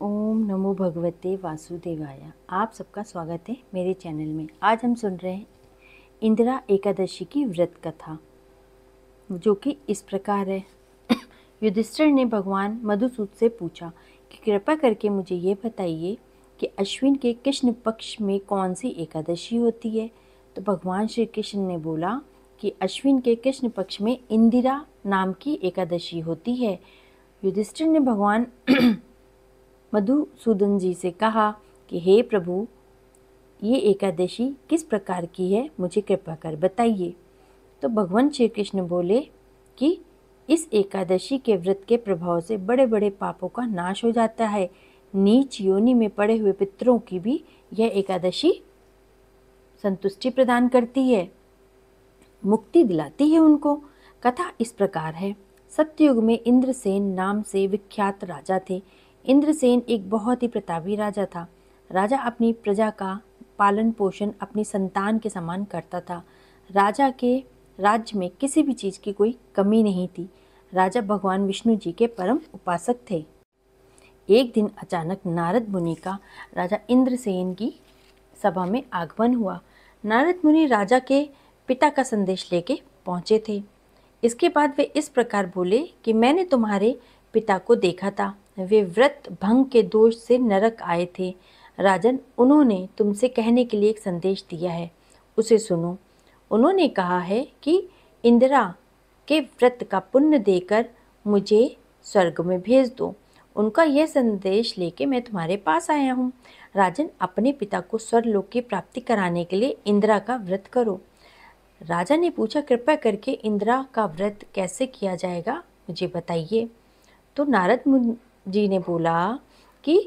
ओम नमो भगवते वासुदेवाय। आप सबका स्वागत है मेरे चैनल में। आज हम सुन रहे हैं इंदिरा एकादशी की व्रत कथा, जो कि इस प्रकार है। युधिष्ठिर ने भगवान मधुसूद से पूछा कि कृपा करके मुझे ये बताइए कि अश्विन के कृष्ण पक्ष में कौन सी एकादशी होती है। तो भगवान श्री कृष्ण ने बोला कि अश्विन के कृष्ण पक्ष में इंदिरा नाम की एकादशी होती है। युधिष्ठिर ने भगवान मधुसूदन जी से कहा कि हे प्रभु, ये एकादशी किस प्रकार की है, मुझे कृपा कर बताइए। तो भगवान श्री कृष्ण बोले कि इस एकादशी के व्रत के प्रभाव से बड़े बड़े पापों का नाश हो जाता है। नीच योनि में पड़े हुए पितरों की भी यह एकादशी संतुष्टि प्रदान करती है, मुक्ति दिलाती है उनको। कथा इस प्रकार है। सत्ययुग में इंद्रसेन नाम से विख्यात राजा थे। इंद्रसेन एक बहुत ही प्रतापी राजा था। राजा अपनी प्रजा का पालन पोषण अपनी संतान के समान करता था। राजा के राज्य में किसी भी चीज़ की कोई कमी नहीं थी। राजा भगवान विष्णु जी के परम उपासक थे। एक दिन अचानक नारद मुनि का राजा इंद्रसेन की सभा में आगमन हुआ। नारद मुनि राजा के पिता का संदेश लेके पहुँचे थे। इसके बाद वे इस प्रकार बोले कि मैंने तुम्हारे पिता को देखा था। वे व्रत भंग के दोष से नरक आए थे। राजन, उन्होंने तुमसे कहने के लिए एक संदेश दिया है, उसे सुनो। उन्होंने कहा है कि इंदिरा के व्रत का पुण्य देकर मुझे स्वर्ग में भेज दो। उनका यह संदेश लेके मैं तुम्हारे पास आया हूँ। राजन, अपने पिता को स्वर्गलोक की प्राप्ति कराने के लिए इंदिरा का व्रत करो। राजा ने पूछा, कृपया करके इंदिरा का व्रत कैसे किया जाएगा, मुझे बताइए। तो नारद मुनि जी ने बोला कि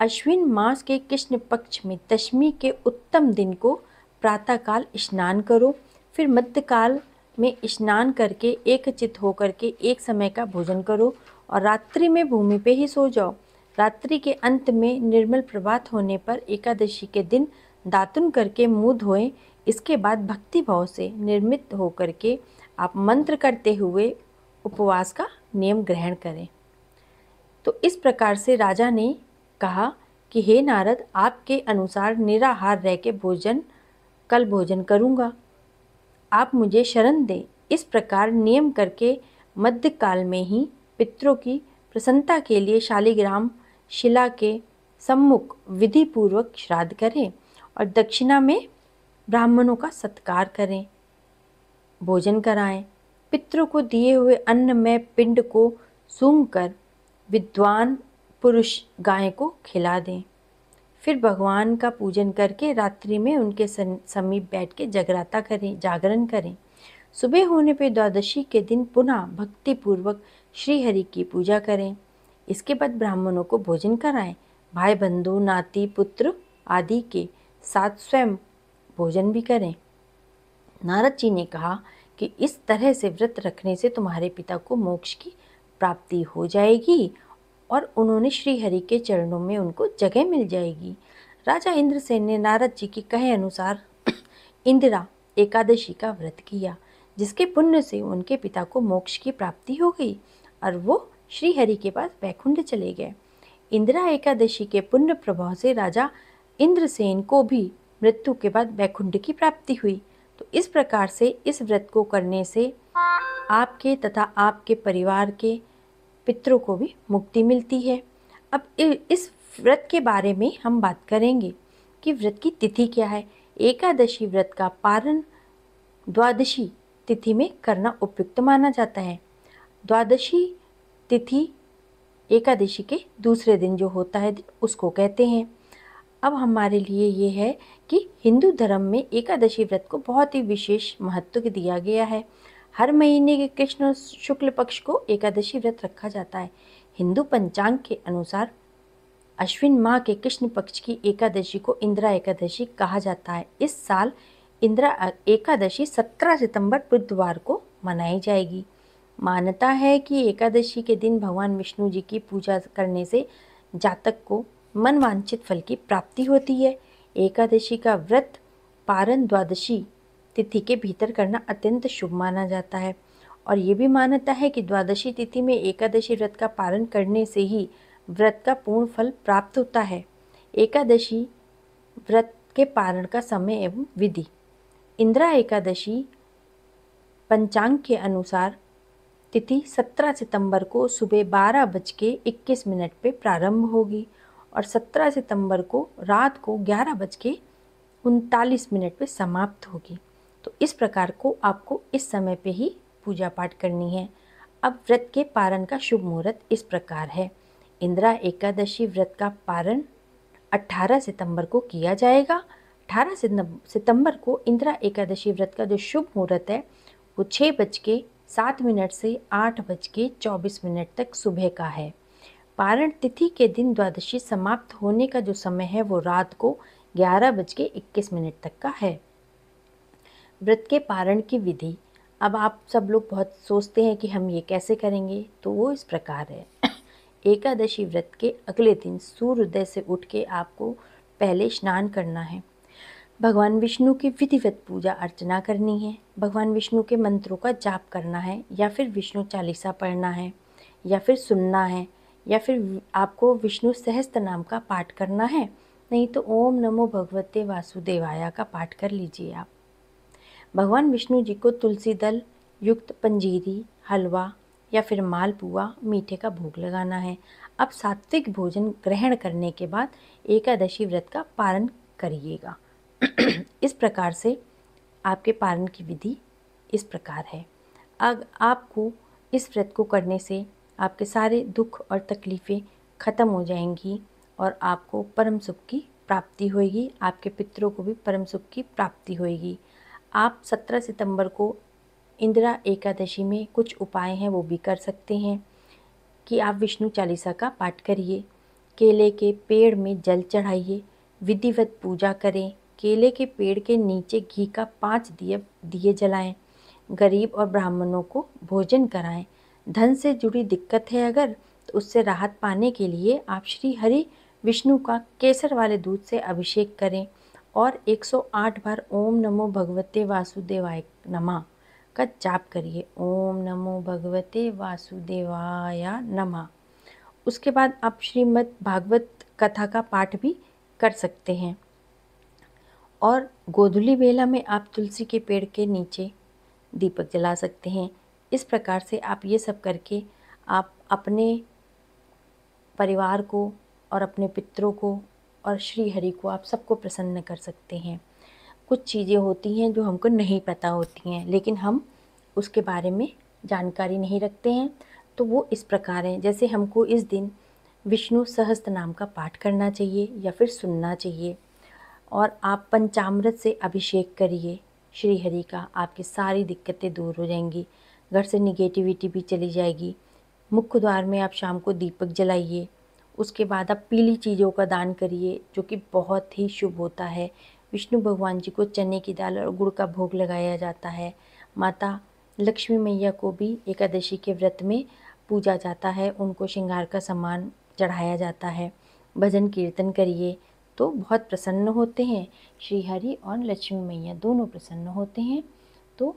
अश्विन मास के कृष्ण पक्ष में दशमी के उत्तम दिन को प्रातःकाल स्नान करो, फिर मध्यकाल में स्नान करके एकचित्त होकर के एक समय का भोजन करो और रात्रि में भूमि पे ही सो जाओ। रात्रि के अंत में निर्मल प्रभात होने पर एकादशी के दिन दातुन करके मुँह धोएं। इसके बाद भक्ति भाव से निर्मित होकर के आप मंत्र करते हुए उपवास का नियम ग्रहण करें। तो इस प्रकार से राजा ने कहा कि हे नारद, आपके अनुसार निराहार रह के कल भोजन करूँगा, आप मुझे शरण दें। इस प्रकार नियम करके मध्यकाल में ही पितरों की प्रसन्नता के लिए शालिग्राम शिला के सम्मुख विधि पूर्वक श्राद्ध करें और दक्षिणा में ब्राह्मणों का सत्कार करें, भोजन कराएं। पितरों को दिए हुए अन्न में पिंड को सूंघकर विद्वान पुरुष गाय को खिला दें। फिर भगवान का पूजन करके रात्रि में उनके समीप बैठ के जागरण करें। सुबह होने पे द्वादशी के दिन पुनः भक्ति पूर्वक श्री हरि की पूजा करें। इसके बाद ब्राह्मणों को भोजन कराएं। भाई बंधु नाती पुत्र आदि के साथ स्वयं भोजन भी करें। नारद जी ने कहा कि इस तरह से व्रत रखने से तुम्हारे पिता को मोक्ष की प्राप्ति हो जाएगी और उन्होंने श्री हरि के चरणों में उनको जगह मिल जाएगी। राजा इंद्रसेन ने नारद जी के कहे अनुसार इंदिरा एकादशी का व्रत किया, जिसके पुण्य से उनके पिता को मोक्ष की प्राप्ति हो गई और वो श्री हरि के पास वैकुंठ चले गए। इंदिरा एकादशी के पुण्य प्रभाव से राजा इंद्रसेन को भी मृत्यु के बाद वैकुंठ की प्राप्ति हुई। तो इस प्रकार से इस व्रत को करने से आपके तथा आपके परिवार के पितरों को भी मुक्ति मिलती है। अब इस व्रत के बारे में हम बात करेंगे कि व्रत की तिथि क्या है। एकादशी व्रत का पारण द्वादशी तिथि में करना उपयुक्त माना जाता है। द्वादशी तिथि एकादशी के दूसरे दिन जो होता है उसको कहते हैं। अब हमारे लिए ये है कि हिंदू धर्म में एकादशी व्रत को बहुत ही विशेष महत्व दिया गया है। हर महीने के कृष्ण शुक्ल पक्ष को एकादशी व्रत रखा जाता है। हिंदू पंचांग के अनुसार अश्विन माह के कृष्ण पक्ष की एकादशी को इंदिरा एकादशी कहा जाता है। इस साल इंदिरा एकादशी 17 सितंबर बुधवार को मनाई जाएगी। मान्यता है कि एकादशी के दिन भगवान विष्णु जी की पूजा करने से जातक को मनवांछित फल की प्राप्ति होती है। एकादशी का व्रत पारण द्वादशी तिथि के भीतर करना अत्यंत शुभ माना जाता है और ये भी मान्यता है कि द्वादशी तिथि में एकादशी व्रत का पालन करने से ही व्रत का पूर्ण फल प्राप्त होता है। एकादशी व्रत के पारण का समय एवं विधि। इंदिरा एकादशी पंचांग के अनुसार तिथि 17 सितंबर को सुबह 12:21 पे प्रारंभ होगी और 17 सितंबर को रात को 11:39 पे समाप्त होगी। तो इस प्रकार को आपको इस समय पे ही पूजा पाठ करनी है। अब व्रत के पारण का शुभ मुहूर्त इस प्रकार है। इंदिरा एकादशी व्रत का पारण 18 सितंबर को किया जाएगा। 18 सितंबर को इंदिरा एकादशी व्रत का जो शुभ मुहूर्त है वो 6:07 से 8:24 तक सुबह का है। पारण तिथि के दिन द्वादशी समाप्त होने का जो समय है वो रात को 11:21 तक का है। व्रत के पारण की विधि। अब आप सब लोग बहुत सोचते हैं कि हम ये कैसे करेंगे, तो वो इस प्रकार है। एकादशी व्रत के अगले दिन सूर्योदय से उठ के आपको पहले स्नान करना है, भगवान विष्णु की विधिवत पूजा अर्चना करनी है, भगवान विष्णु के मंत्रों का जाप करना है, या फिर विष्णु चालीसा पढ़ना है, या फिर सुनना है, या फिर आपको विष्णु सहस्त्र नाम का पाठ करना है। नहीं तो ओम नमो भगवते वासुदेवाय का पाठ कर लीजिए आप। भगवान विष्णु जी को तुलसी दल युक्त पंजीरी, हलवा या फिर मालपुआ मीठे का भोग लगाना है। अब सात्विक भोजन ग्रहण करने के बाद एकादशी व्रत का पारण करिएगा। इस प्रकार से आपके पारण की विधि इस प्रकार है। अब आपको इस व्रत को करने से आपके सारे दुख और तकलीफ़ें ख़त्म हो जाएंगी और आपको परम सुख की प्राप्ति होगी। आपके पितरों को भी परम सुख की प्राप्ति होगी। आप 17 सितंबर को इंदिरा एकादशी में कुछ उपाय हैं वो भी कर सकते हैं कि आप विष्णु चालीसा का पाठ करिए, केले के पेड़ में जल चढ़ाइए, विधिवत पूजा करें, केले के पेड़ के नीचे घी का 5 दिए जलाएं, गरीब और ब्राह्मणों को भोजन कराएं। धन से जुड़ी दिक्कत है अगर, तो उससे राहत पाने के लिए आप श्री हरि विष्णु का केसर वाले दूध से अभिषेक करें और 108 बार ओम नमो भगवते वासुदेवाय नमः का जाप करिए। ओम नमो भगवते वासुदेवाय नमः। उसके बाद आप श्रीमद् भागवत कथा का पाठ भी कर सकते हैं और गोधूली बेला में आप तुलसी के पेड़ के नीचे दीपक जला सकते हैं। इस प्रकार से आप ये सब करके आप अपने परिवार को और अपने पितरों को और श्री हरि को आप सबको प्रसन्न कर सकते हैं। कुछ चीज़ें होती हैं जो हमको नहीं पता होती हैं, लेकिन हम उसके बारे में जानकारी नहीं रखते हैं, तो वो इस प्रकार हैं। जैसे हमको इस दिन विष्णु सहस्त्र नाम का पाठ करना चाहिए या फिर सुनना चाहिए और आप पंचामृत से अभिषेक करिए श्री हरि का। आपकी सारी दिक्कतें दूर हो जाएंगी, घर से निगेटिविटी भी चली जाएगी। मुख्य द्वार में आप शाम को दीपक जलाइए। उसके बाद आप पीली चीज़ों का दान करिए जो कि बहुत ही शुभ होता है। विष्णु भगवान जी को चने की दाल और गुड़ का भोग लगाया जाता है। माता लक्ष्मी मैया को भी एकादशी के व्रत में पूजा जाता है, उनको श्रृंगार का सामान चढ़ाया जाता है। भजन कीर्तन करिए तो बहुत प्रसन्न होते हैं। श्री हरि और लक्ष्मी मैया दोनों प्रसन्न होते हैं। तो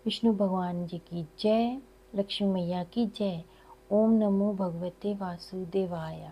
विष्णु भगवान जी की जय, लक्ष्मी मैया की जय। ओम नमो भगवते वासुदेवाय।